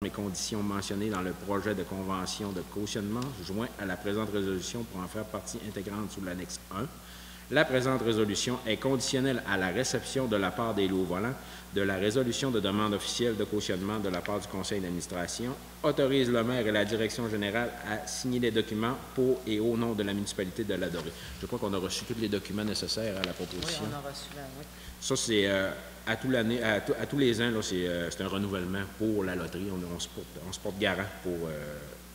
les conditions mentionnées dans le projet de convention de cautionnement joint à la présente résolution pour en faire partie intégrante sous l'annexe 1. La présente résolution est conditionnelle à la réception de la part des lots volants de la résolution de demande officielle de cautionnement de la part du conseil d'administration, autorise le maire et la direction générale à signer les documents pour et au nom de la municipalité de la Dorée. Je crois qu'on a reçu tous les documents nécessaires à la proposition. Oui, on a reçu là, oui. Ça, c'est à tous les ans, c'est un renouvellement pour la loterie. On se porte garant pour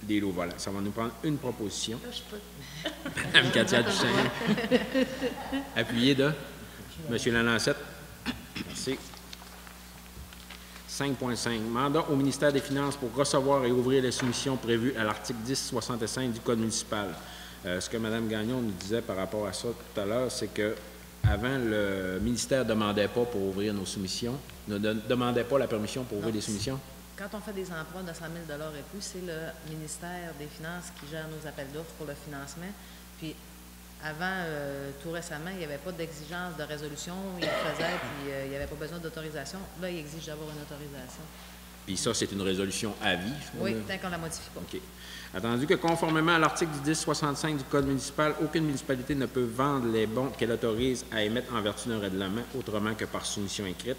des lots volants. Ça va nous prendre une proposition. Là, je peux. Mme Katia Duchesne. Appuyé de M. Lalancette. Merci. 5.5. Mandat au ministère des Finances pour recevoir et ouvrir les soumissions prévues à l'article 1065 du Code municipal. Ce que Mme Gagnon nous disait par rapport à ça tout à l'heure, c'est que avant, le ministère ne demandait pas pour ouvrir nos soumissions, ne demandait pas la permission pour ouvrir les soumissions. Quand on fait des emprunts de 100 000 et plus, c'est le ministère des Finances qui gère nos appels d'offres pour le financement. Puis, avant, tout récemment, il n'y avait pas d'exigence de résolution. Il le faisait, puis il n'y avait pas besoin d'autorisation. Là, il exige d'avoir une autorisation. Puis ça, c'est une résolution à vie. Oui, tant qu'on ne la modifie pas. OK. Attendu que, conformément à l'article 1065 du Code municipal, aucune municipalité ne peut vendre les bons qu'elle autorise à émettre en vertu d'un règlement autrement que par soumission écrite,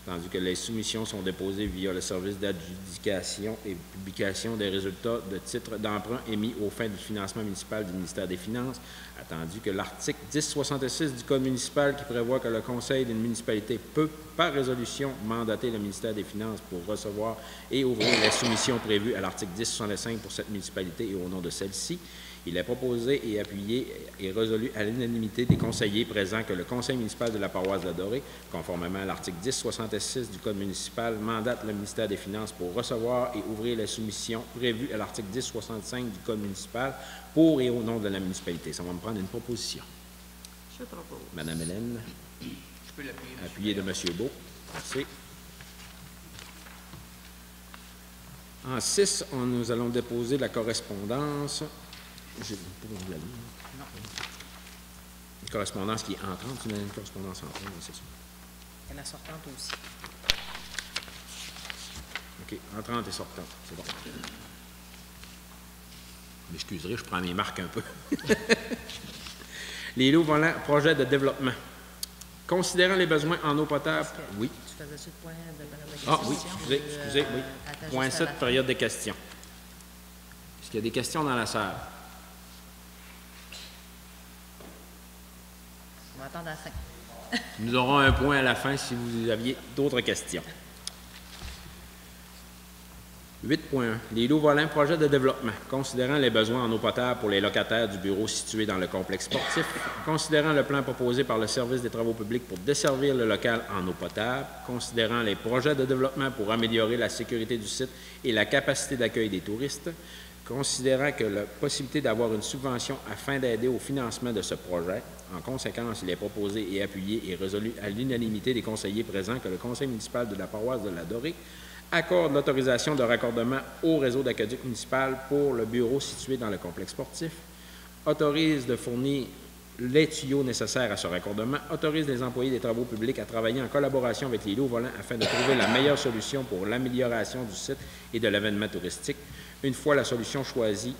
tandis que les soumissions sont déposées via le service d'adjudication et publication des résultats de titres d'emprunt émis aux fins du financement municipal du ministère des Finances, attendu que l'article 1066 du Code municipal qui prévoit que le conseil d'une municipalité peut, par résolution, mandater le ministère des Finances pour recevoir et ouvrir les soumissions prévues à l'article 1065 pour cette municipalité et au nom de celle-ci. Il est proposé et appuyé et résolu à l'unanimité des conseillers présents que le conseil municipal de la paroisse de la Dorée, conformément à l'article 1066 du Code municipal, mandate le ministère des Finances pour recevoir et ouvrir les soumissions prévues à l'article 1065 du Code municipal pour et au nom de la municipalité. Ça va me prendre une proposition. Je propose. Madame Hélène. Je peux l'appuyer. Appuyé de M. Beau. Merci. En 6, nous allons déposer la correspondance. J'ai pas la ligne. Non. Une correspondance qui est entrante. Tu mets une correspondance entrante, c'est ça. Et la sortante aussi. OK. Entrante et sortante. C'est bon. M'excuserez, je prends mes marques un peu. Les lots volants, projet de développement. Considérant les besoins en eau potable. Oui. Tu faisais-tu le point de période de questions? Ah oui, excusez, oui. Point 7, période de questions. Est-ce qu'il y a des questions dans la salle? On va attendre à la fin. Nous aurons un point à la fin si vous aviez d'autres questions. 8.1. Les lots volants, projet de développement. Considérant les besoins en eau potable pour les locataires du bureau situé dans le complexe sportif, considérant le plan proposé par le service des travaux publics pour desservir le local en eau potable, considérant les projets de développement pour améliorer la sécurité du site et la capacité d'accueil des touristes, considérant que la possibilité d'avoir une subvention afin d'aider au financement de ce projet. En conséquence, il est proposé et appuyé et résolu à l'unanimité des conseillers présents que le conseil municipal de la paroisse de la Dorée accorde l'autorisation de raccordement au réseau d'aqueduc municipal pour le bureau situé dans le complexe sportif, autorise de fournir les tuyaux nécessaires à ce raccordement, autorise les employés des travaux publics à travailler en collaboration avec les lots volants afin de trouver la meilleure solution pour l'amélioration du site et de l'événement touristique. Une fois la solution choisie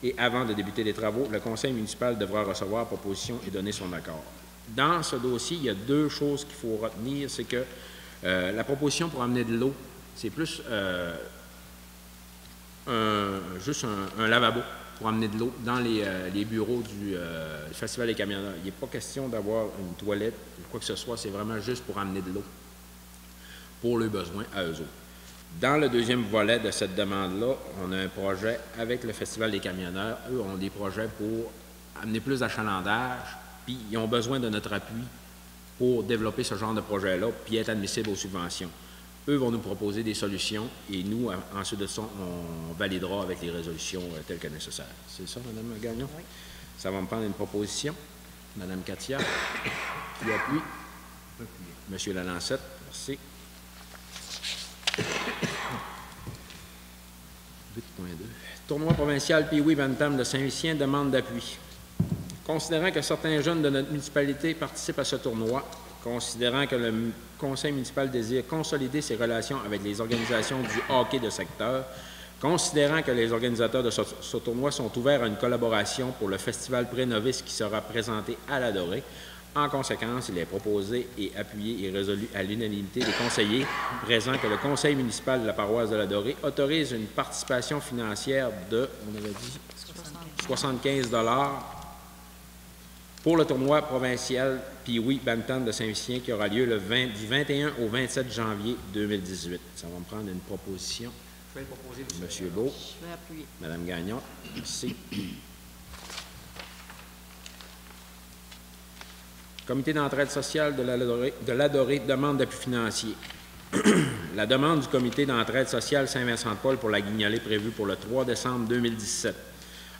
et avant de débuter les travaux, le conseil municipal devra recevoir proposition et donner son accord. Dans ce dossier, il y a deux choses qu'il faut retenir, c'est que la proposition pour amener de l'eau, c'est plus juste un lavabo pour amener de l'eau dans les bureaux du Festival des camionneurs. Il n'est pas question d'avoir une toilette ou quoi que ce soit, c'est vraiment juste pour amener de l'eau pour leurs besoins à eux autres. Dans le deuxième volet de cette demande-là, on a un projet avec le Festival des camionneurs. Eux ont des projets pour amener plus d'achalandage, puis ils ont besoin de notre appui pour développer ce genre de projet-là, puis être admissibles aux subventions. Eux vont nous proposer des solutions et nous, ensuite de ça, on validera avec les résolutions telles que nécessaires. C'est ça, Mme Gagnon? Oui. Ça va me prendre une proposition. Mme Katia, qui appuie. M. Lalancette, merci. 8.2. Tournoi provincial Pee-Wee Bantam de Saint-Lucien demande d'appui. Considérant que certains jeunes de notre municipalité participent à ce tournoi, considérant que le conseil municipal désire consolider ses relations avec les organisations du hockey de secteur, considérant que les organisateurs de ce tournoi sont ouverts à une collaboration pour le festival pré-novice qui sera présenté à la Dorée. En conséquence, il est proposé et appuyé et résolu à l'unanimité des conseillers présents que le conseil municipal de la paroisse de la Dorée autorise une participation financière de, on avait dit, 75 $ pour le tournoi provincial Pee-Wee Bantam de Saint-Lucien qui aura lieu du 21 au 27 janvier 2018. Ça va me prendre une proposition. Je vais le proposer, Monsieur Beau. Je vais appuyer. Madame Gagnon. Merci. Comité d'entraide sociale de la Dorée demande d'appui financier. La demande du Comité d'entraide sociale Saint-Vincent-de-Paul pour la Guignolée prévue pour le 3 décembre 2017.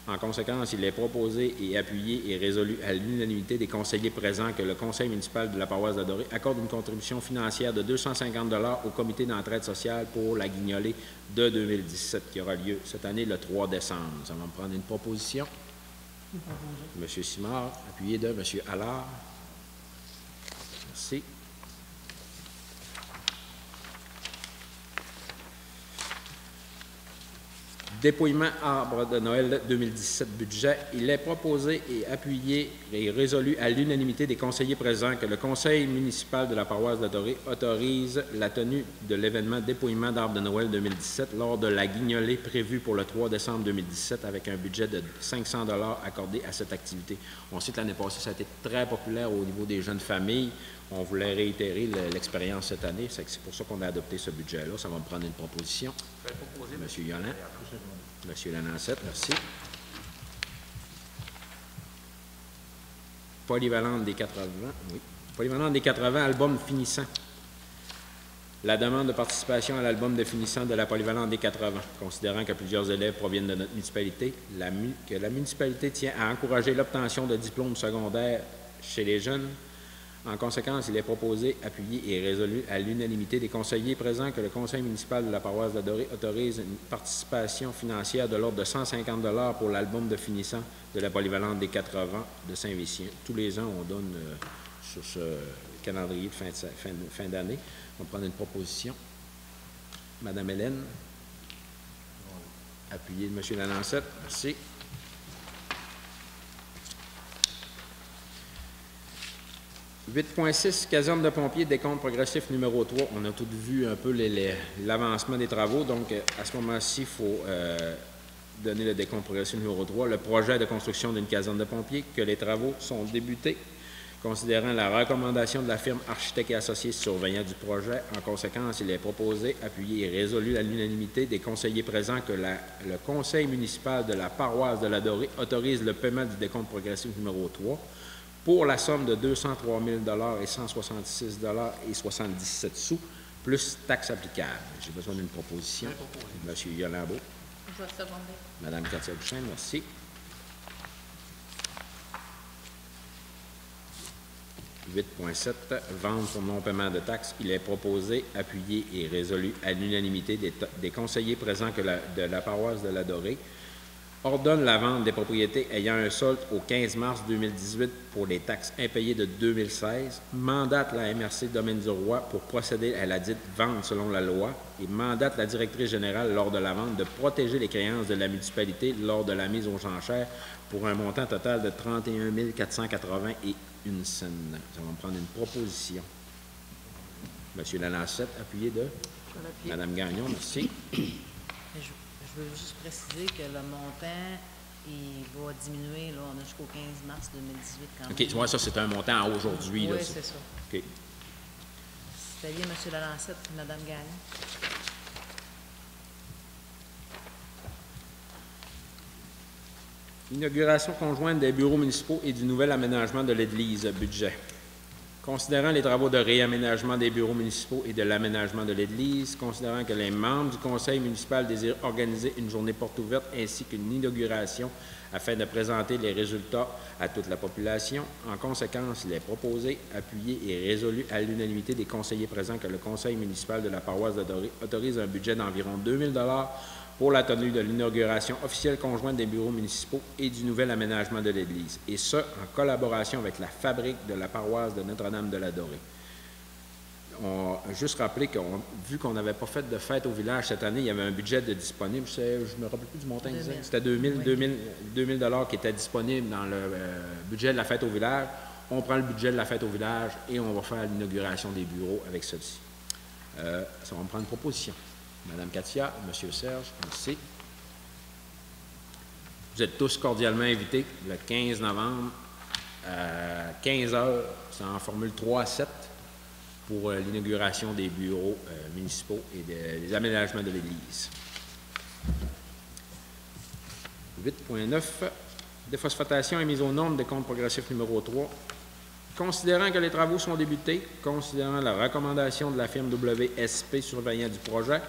En conséquence, il est proposé et appuyé et résolu à l'unanimité des conseillers présents que le conseil municipal de la paroisse de la Dorée accorde une contribution financière de 250 $ au Comité d'entraide sociale pour la Guignolée de 2017 qui aura lieu cette année le 3 décembre. Ça va me prendre une proposition. M. Simard, appuyé de M. Allard. Merci. Dépouillement arbre de Noël 2017 budget. Il est proposé et appuyé et résolu à l'unanimité des conseillers présents que le conseil municipal de la paroisse de la Dorée autorise la tenue de l'événement dépouillement d'arbre de Noël 2017 lors de la guignolée prévue pour le 3 décembre 2017 avec un budget de 500 $ accordé à cette activité. On sait que l'année passée, ça a été très populaire au niveau des jeunes familles. On voulait réitérer l'expérience cette année. C'est pour ça qu'on a adopté ce budget-là. Ça va me prendre une proposition. Je vais le proposer, M. Yolland. M. Lanancette, merci. Polyvalente des 80, oui. Polyvalente des 80, album finissant. La demande de participation à l'album de finissant de la Polyvalente des 80, considérant que plusieurs élèves proviennent de notre municipalité, que la municipalité tient à encourager l'obtention de diplômes secondaires chez les jeunes. En conséquence, il est proposé, appuyé et résolu à l'unanimité des conseillers présents que le conseil municipal de la paroisse de la Dorée autorise une participation financière de l'ordre de 150 $ pour l'album de finissant de la Polyvalente des 80 de Saint-Vicien. Tous les ans, on donne sur ce calendrier de fin d'année. On va prendre une proposition. Madame Hélène. Appuyé de M. Lanancette. Merci. 8.6, caserne de pompiers, décompte progressif numéro 3. On a tout vu un peu l'avancement des travaux. Donc, à ce moment-ci, il faut donner le décompte progressif numéro 3. Le projet de construction d'une caserne de pompiers, que les travaux sont débutés, considérant la recommandation de la firme Architectes et Associés surveillant du projet. En conséquence, il est proposé, appuyé et résolu à l'unanimité des conseillers présents que le conseil municipal de la paroisse de la Dorée autorise le paiement du décompte progressif numéro 3 pour la somme de 203 000 $ et 166 $ et 77 sous, plus taxes applicables. J'ai besoin d'une proposition. M. Yolambeau. Je vais seconder. Mme Katia Duchesne, merci. 8.7, vente pour non-paiement de taxes. Il est proposé, appuyé et résolu à l'unanimité des conseillers présents que de la paroisse de la Dorée ordonne la vente des propriétés ayant un solde au 15 mars 2018 pour les taxes impayées de 2016, mandate la MRC Domaine du Roi pour procéder à la dite vente selon la loi et mandate la directrice générale lors de la vente de protéger les créances de la municipalité lors de la mise aux enchères pour un montant total de 31 480 et une scène. Ça va me prendre une proposition. Monsieur Lanancette, appuyé de Madame Gagnon, merci. Je veux juste préciser que le montant, il va diminuer, là, on a jusqu'au 15 mars 2018 quand même. OK, ouais, ça, c'est un montant à aujourd'hui. Oui, c'est ça. OK. C'était bien M. Lalancette et Mme Gagnon. Inauguration conjointe des bureaux municipaux et du nouvel aménagement de l'église. Budget. Considérant les travaux de réaménagement des bureaux municipaux et de l'aménagement de l'église, considérant que les membres du conseil municipal désirent organiser une journée porte ouverte ainsi qu'une inauguration afin de présenter les résultats à toute la population, en conséquence, il est proposé, appuyé et résolu à l'unanimité des conseillers présents que le conseil municipal de la paroisse de Dorée autorise un budget d'environ 2 000 $ pour la tenue de l'inauguration officielle conjointe des bureaux municipaux et du nouvel aménagement de l'Église, et ce, en collaboration avec la fabrique de la paroisse de Notre-Dame de la Dorée. On a juste rappelé que, vu qu'on n'avait pas fait de fête au village cette année, il y avait un budget de disponible, je ne me rappelle plus du montant exact, c'était 2000 $ qui était disponible dans le budget de la fête au village. On prend le budget de la fête au village et on va faire l'inauguration des bureaux avec ceci. Ça va me prendre une proposition. Madame Katia, Monsieur Serge, merci. Vous êtes tous cordialement invités le 15 novembre à 15 h, c'est en formule 3-7, pour l'inauguration des bureaux municipaux et des aménagements de l'Église. 8.9, déphosphatation et mise aux normes des comptes progressifs numéro 3. Considérant que les travaux sont débutés, considérant la recommandation de la firme WSP surveillant du projet,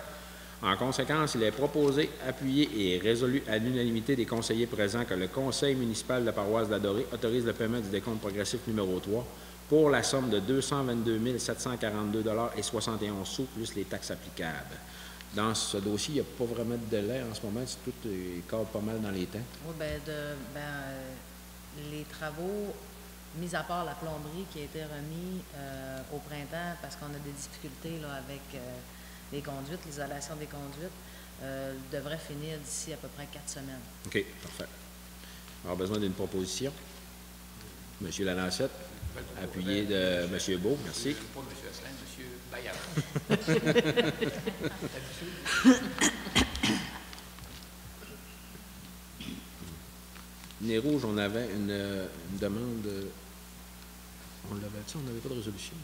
en conséquence, il est proposé, appuyé et résolu à l'unanimité des conseillers présents que le conseil municipal de la paroisse de la Dorée autorise le paiement du décompte progressif numéro 3 pour la somme de 222 742,71 $ plus les taxes applicables. Dans ce dossier, il n'y a pas vraiment de délai en ce moment, tout cadre pas mal dans les temps. Oui, les travaux, mis à part la plomberie qui a été remis au printemps parce qu'on a des difficultés là, avec les conduites, l'isolation des conduites, devraient finir d'ici à peu près 4 semaines. OK, parfait. On aura besoin d'une proposition. Monsieur Lalancette, appuyé de M. Beau, merci. Pas M. Asselin, M. Bayard. Nez Rouge, on avait une demande. On l'avait-tu? On n'avait pas de résolution?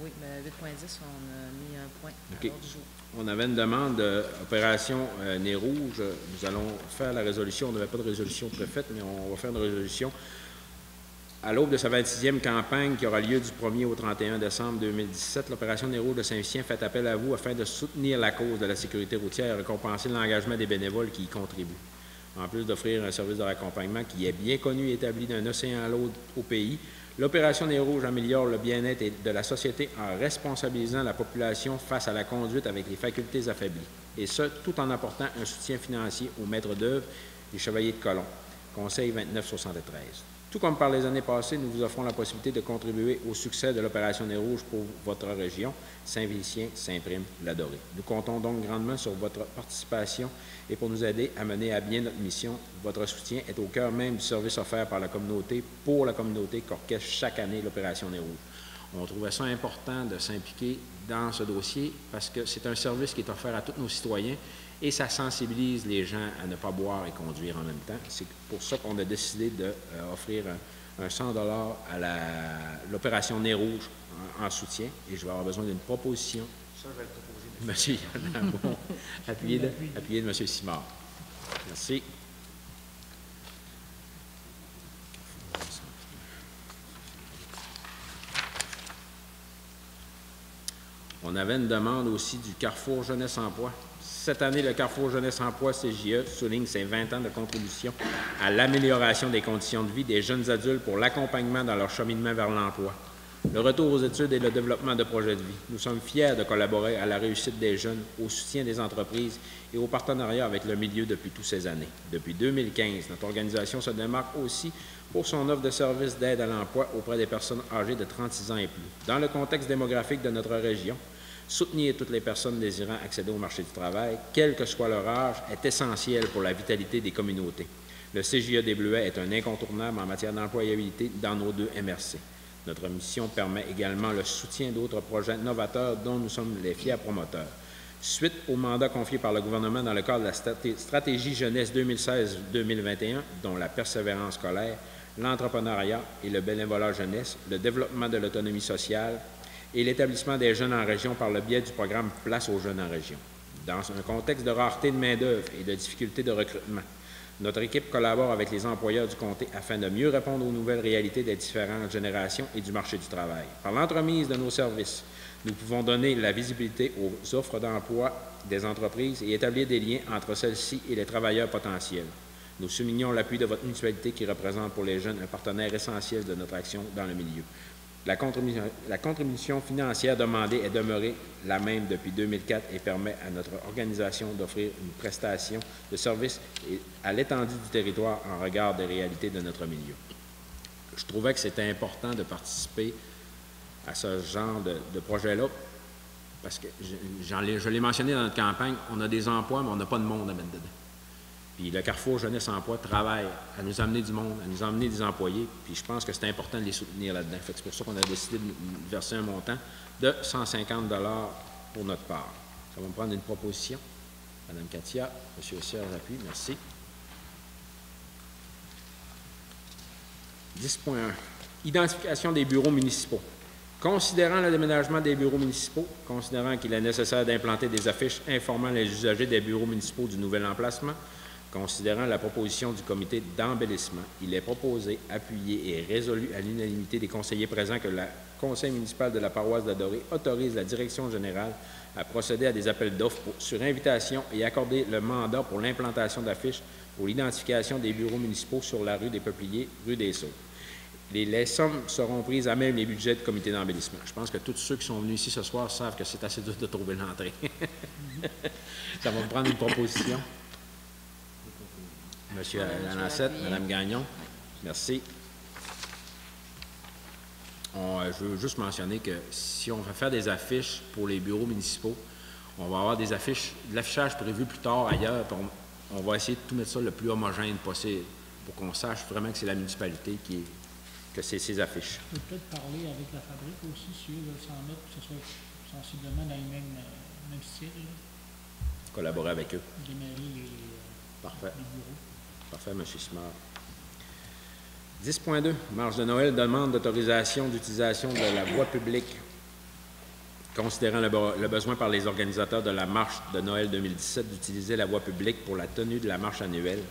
Oui, mais 8.10, on a mis un point à l'ordre du jour. On avait une demande d'opération Nez Rouge. Nous allons faire la résolution. On n'avait pas de résolution préfaite, mais on va faire une résolution. À l'aube de sa 26e campagne qui aura lieu du 1er au 31 décembre 2017, l'opération Nez Rouge de Saint-Lucien fait appel à vous afin de soutenir la cause de la sécurité routière et récompenser l'engagement des bénévoles qui y contribuent. En plus d'offrir un service de raccompagnement qui est bien connu et établi d'un océan à l'autre au pays, l'opération Nez Rouge améliore le bien-être de la société en responsabilisant la population face à la conduite avec les facultés affaiblies, et ce, tout en apportant un soutien financier aux maîtres d'œuvre et chevaliers de colon. Conseil 2973. Tout comme par les années passées, nous vous offrons la possibilité de contribuer au succès de l'opération Nez Rouge pour votre région, Saint-Félicien, Saint-Prime, la Dorée. Nous comptons donc grandement sur votre participation et pour nous aider à mener à bien notre mission. Votre soutien est au cœur même du service offert par la communauté pour la communauté qu'orchestre chaque année l'opération Nez Rouge. On trouvait ça important de s'impliquer dans ce dossier parce que c'est un service qui est offert à tous nos citoyens et ça sensibilise les gens à ne pas boire et conduire en même temps. C'est pour ça qu'on a décidé d'offrir un 100 $ à l'opération Nez Rouge en soutien, et je vais avoir besoin d'une proposition. Ça, je vais le proposer. Monsieur Yannabon, appuyé de M. Simard. Merci. On avait une demande aussi du Carrefour Jeunesse Emploi. Cette année, le Carrefour Jeunesse Emploi CJE souligne ses 20 ans de contribution à l'amélioration des conditions de vie des jeunes adultes pour l'accompagnement dans leur cheminement vers l'emploi, le retour aux études et le développement de projets de vie. Nous sommes fiers de collaborer à la réussite des jeunes, au soutien des entreprises et au partenariat avec le milieu depuis toutes ces années. Depuis 2015, notre organisation se démarque aussi pour son offre de services d'aide à l'emploi auprès des personnes âgées de 36 ans et plus. Dans le contexte démographique de notre région, soutenir toutes les personnes désirant accéder au marché du travail, quel que soit leur âge, est essentiel pour la vitalité des communautés. Le CJE des Bleuets est un incontournable en matière d'employabilité dans nos 2 MRC. Notre mission permet également le soutien d'autres projets novateurs dont nous sommes les fiers promoteurs. Suite au mandat confié par le gouvernement dans le cadre de la stratégie jeunesse 2016-2021, dont la persévérance scolaire, l'entrepreneuriat et le bénévolat jeunesse, le développement de l'autonomie sociale, et l'établissement des jeunes en région par le biais du programme Place aux jeunes en région. Dans un contexte de rareté de main-d'œuvre et de difficultés de recrutement, notre équipe collabore avec les employeurs du comté afin de mieux répondre aux nouvelles réalités des différentes générations et du marché du travail. Par l'entremise de nos services, nous pouvons donner la visibilité aux offres d'emploi des entreprises et établir des liens entre celles-ci et les travailleurs potentiels. Nous soulignons l'appui de votre mutualité qui représente pour les jeunes un partenaire essentiel de notre action dans le milieu. La contribution financière demandée est demeurée la même depuis 2004 et permet à notre organisation d'offrir une prestation de service à l'étendue du territoire en regard des réalités de notre milieu. Je trouvais que c'était important de participer à ce genre de projet-là parce que je l'ai mentionné dans notre campagne, on a des emplois, mais on n'a pas de monde à mettre dedans. Puis le Carrefour Jeunesse Emploi travaille à nous amener du monde, à nous amener des employés, puis je pense que c'est important de les soutenir là-dedans. C'est pour ça qu'on a décidé de verser un montant de 150 $ pour notre part. Ça va me prendre une proposition. Mme Katia, M. Sieur appuie, merci. 10.1. Identification des bureaux municipaux. Considérant le déménagement des bureaux municipaux, considérant qu'il est nécessaire d'implanter des affiches informant les usagers des bureaux municipaux du nouvel emplacement, considérant la proposition du comité d'embellissement, il est proposé, appuyé et résolu à l'unanimité des conseillers présents que le conseil municipal de la paroisse d'Adoré autorise la direction générale à procéder à des appels d'offres sur invitation et accorder le mandat pour l'implantation d'affiches pour l'identification des bureaux municipaux sur la rue des Peupliers, rue des Sauts. Les sommes seront prises à même les budgets du comité d'embellissement. Je pense que tous ceux qui sont venus ici ce soir savent que c'est assez dur de trouver l'entrée. Ça va me prendre une proposition. Monsieur Lalancette, Mme Gagnon, merci. Je veux juste mentionner que si on va faire des affiches pour les bureaux municipaux, on va avoir des affiches, de l'affichage prévu plus tard ailleurs, puis on va essayer de tout mettre ça le plus homogène possible pour qu'on sache vraiment que c'est la municipalité que c'est ces affiches. On peut peut-être parler avec la fabrique aussi, si eux veulent s'en mettre, que ce soit sensiblement dans le même style. Collaborer avec eux. Démarrer Parfait. les bureaux. Parfait, M. Simard. 10.2. Marche de Noël demande d'autorisation d'utilisation de la voie publique. Considérant le besoin par les organisateurs de la Marche de Noël 2017 d'utiliser la voie publique pour la tenue de la marche annuelle.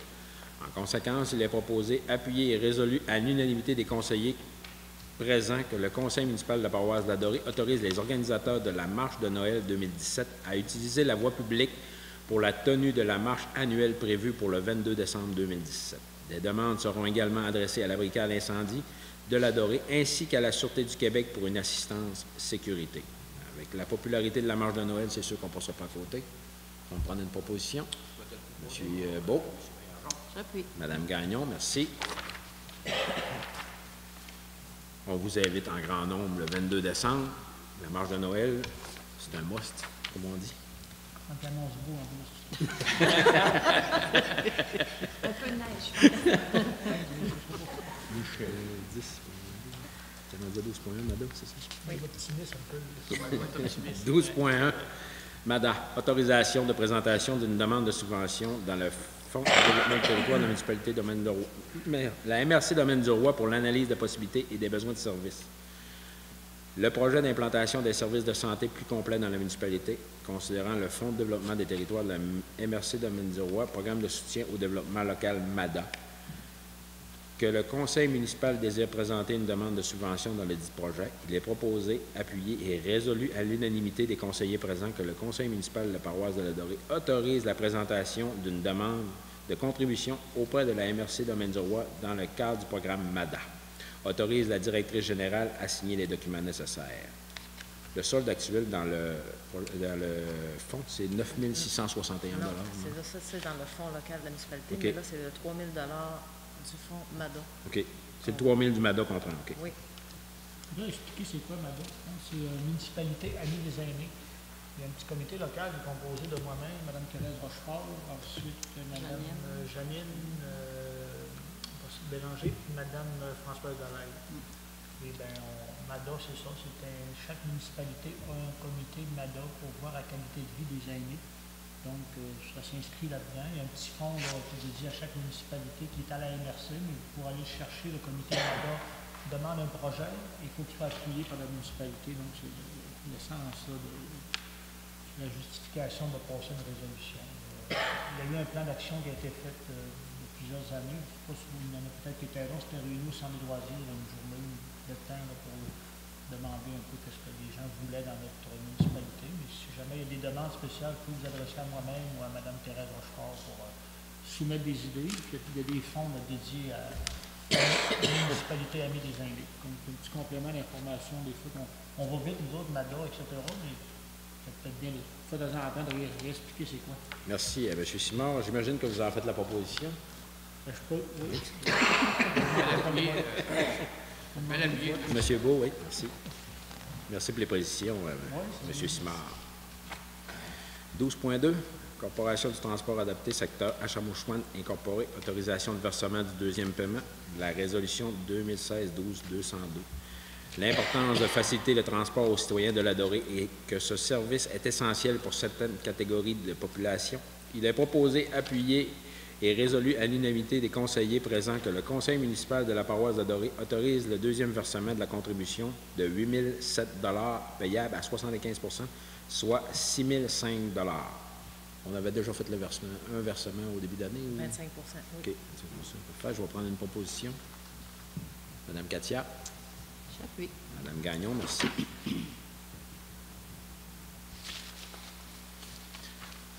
En conséquence, il est proposé, appuyé et résolu à l'unanimité des conseillers présents que le conseil municipal de la paroisse d'Adoré autorise les organisateurs de la Marche de Noël 2017 à utiliser la voie publique pour la tenue de la marche annuelle prévue pour le 22 décembre 2017. Des demandes seront également adressées à la brigade incendie de l'Adoré ainsi qu'à la Sûreté du Québec pour une assistance sécurité. Avec la popularité de la marche de Noël, c'est sûr qu'on ne passera pas à côté. On va prendre une proposition. Monsieur Beau. J'appuie. Madame Gagnon, merci. On vous invite en grand nombre le 22 décembre. La marche de Noël, c'est un must, comme on dit. On t'annonce beau en plus. Un peu de neige. 10. Tu m'as dit 12.1, Mada, c'est ça? Oui. Optimiste un peu. 12.1. Mada, autorisation de présentation d'une demande de subvention dans le Fonds de développement du territoire de la municipalité Domaine de Roy. La MRC Domaine du Roi pour l'analyse des possibilités et des besoins de services. Le projet d'implantation des services de santé plus complet dans la municipalité, considérant le Fonds de développement des territoires de la MRC Domaine du Roi, programme de soutien au développement local MADA, que le conseil municipal désire présenter une demande de subvention dans le dit projet. Il est proposé, appuyé et résolu à l'unanimité des conseillers présents que le conseil municipal de la paroisse de l'Adoré autorise la présentation d'une demande de contribution auprès de la MRC Domaine du Roi dans le cadre du programme MADA. Autorise la directrice générale à signer les documents nécessaires. Le solde actuel dans le fonds, c'est 9 661 $. Non, c'est dans le fonds local de la municipalité, OK. mais là, c'est le 3 000 du fonds MADA. OK. C'est le 3 000 du MADA qu'on prend. OK. Oui. Je vais expliquer c'est quoi MADA. C'est Municipalité Amis des aînés. Il y a un petit comité local composé de moi-même, Mme Thérèse Rochefort, ensuite Mme Janine Bélanger, puis Mme Françoise Dalaire. Et bien, MADA, c'est ça. Chaque municipalité a un comité MADA pour voir la qualité de vie des aînés. Donc, ça s'inscrit là-dedans. Il y a un petit fonds là, qui est dédié à chaque municipalité qui est à la MRC, mais pour aller chercher, le comité MADA demande un projet et il faut qu'il soit appuyé par la municipalité. Donc, c'est l'essence de la justification de passer une résolution. Il y a eu un plan d'action qui a été fait de plusieurs années. Je ne sais pas si il y en a peut-être qui étaient là. C'était réuni au centre des loisirs une journée de temps là, pour demander un peu ce que les gens voulaient dans notre municipalité. Mais si jamais il y a des demandes spéciales, il faut vous adresser à moi-même ou à Mme Thérèse Rochefort pour soumettre des idées. Puis, il y a des fonds là, dédiés municipalité amie des Anglais. Comme un petit complément d'information, des fois on va vite, nous autres, MADA, etc., mais c'est peut-être bien de fois de temps en temps de réexpliquer c'est quoi. Merci, M. Simard. J'imagine que vous en faites la proposition. Je peux, oui. Monsieur Beau, oui, merci. Merci pour les précisions, M. Simard. 12.2, Corporation du transport adapté, secteur Achamou-Chouane incorporé, autorisation de versement du deuxième paiement, la résolution 2016-12-202. L'importance de faciliter le transport aux citoyens de la Dorée et que ce service est essentiel pour certaines catégories de population. Il est proposé, appuyé et résolu à l'unanimité des conseillers présents que le conseil municipal de la paroisse de Dorée autorise le deuxième versement de la contribution de 8 007 $ payable à 75 %, soit 6 005 $. On avait déjà fait un versement au début d'année? Ou... 25 oui. OK, je vais prendre une proposition. Madame Katia. J'appuie. Madame Gagnon, merci.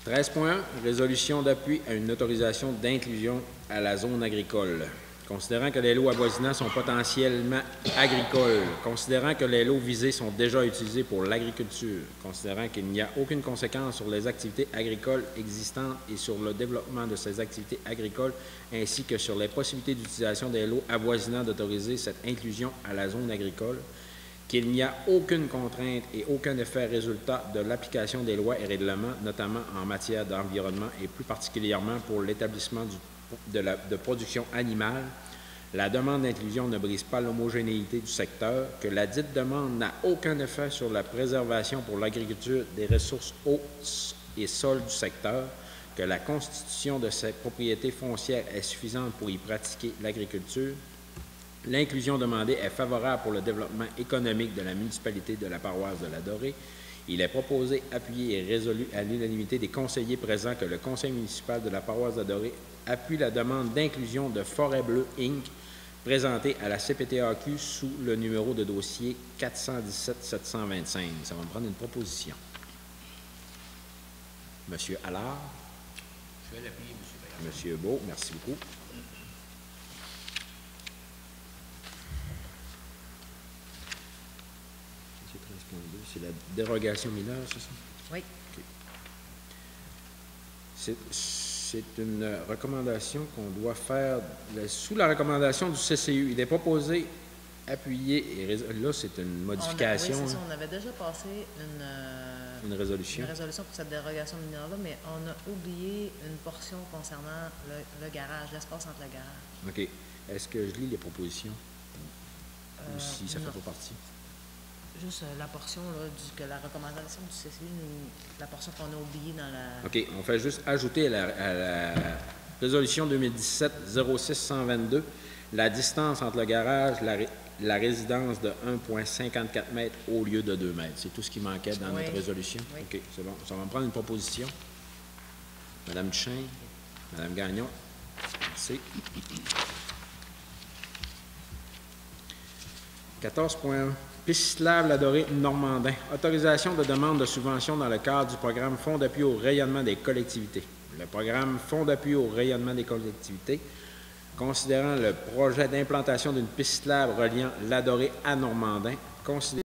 13.1, résolution d'appui à une autorisation d'inclusion à la zone agricole. Considérant que les lots avoisinants sont potentiellement agricoles, considérant que les lots visés sont déjà utilisés pour l'agriculture, considérant qu'il n'y a aucune conséquence sur les activités agricoles existantes et sur le développement de ces activités agricoles, ainsi que sur les possibilités d'utilisation des lots avoisinants d'autoriser cette inclusion à la zone agricole, qu'il n'y a aucune contrainte et aucun effet résultat de l'application des lois et règlements, notamment en matière d'environnement et plus particulièrement pour l'établissement de production animale. La demande d'inclusion ne brise pas l'homogénéité du secteur, que la dite demande n'a aucun effet sur la préservation pour l'agriculture des ressources eau et sol du secteur, que la constitution de ces propriétés foncières est suffisante pour y pratiquer l'agriculture. L'inclusion demandée est favorable pour le développement économique de la municipalité de la paroisse de la Dorée. Il est proposé, appuyé et résolu à l'unanimité des conseillers présents que le conseil municipal de la paroisse de la Dorée appuie la demande d'inclusion de Forêt Bleue Inc., présentée à la CPTAQ sous le numéro de dossier 417 725. Ça va me prendre une proposition. Monsieur Allard. Je vais l'appuyer, M. Bayard. Monsieur Beau, merci beaucoup. C'est la dérogation mineure, c'est ça? Oui. Okay. C'est une recommandation qu'on doit faire sous la recommandation du CCU. Il est proposé, appuyé, et là, c'est une modification. Oui, c'est ça. On avait déjà passé une résolution. Une résolution pour cette dérogation mineure-là, mais on a oublié une portion concernant le garage, l'espace entre le garage. OK. Est-ce que je lis les propositions? Ou si ça ne fait pas partie? Juste la portion, là, que la recommandation du CCU, la portion qu'on a oubliée dans la... OK. On fait juste ajouter à la résolution 2017-06-122 la distance entre le garage, la résidence de 1,54 m au lieu de 2 mètres. C'est tout ce qui manquait dans notre résolution? Oui. OK. C'est bon. Ça va me prendre une proposition. Madame Duchesne, Madame Gagnon. Merci. 14.1. Piste cyclable La Dorée Normandin. Autorisation de demande de subvention dans le cadre du programme Fonds d'appui au rayonnement des collectivités. Le programme Fonds d'appui au rayonnement des collectivités, considérant le projet d'implantation d'une piste cyclable reliant La Dorée à Normandin, considérant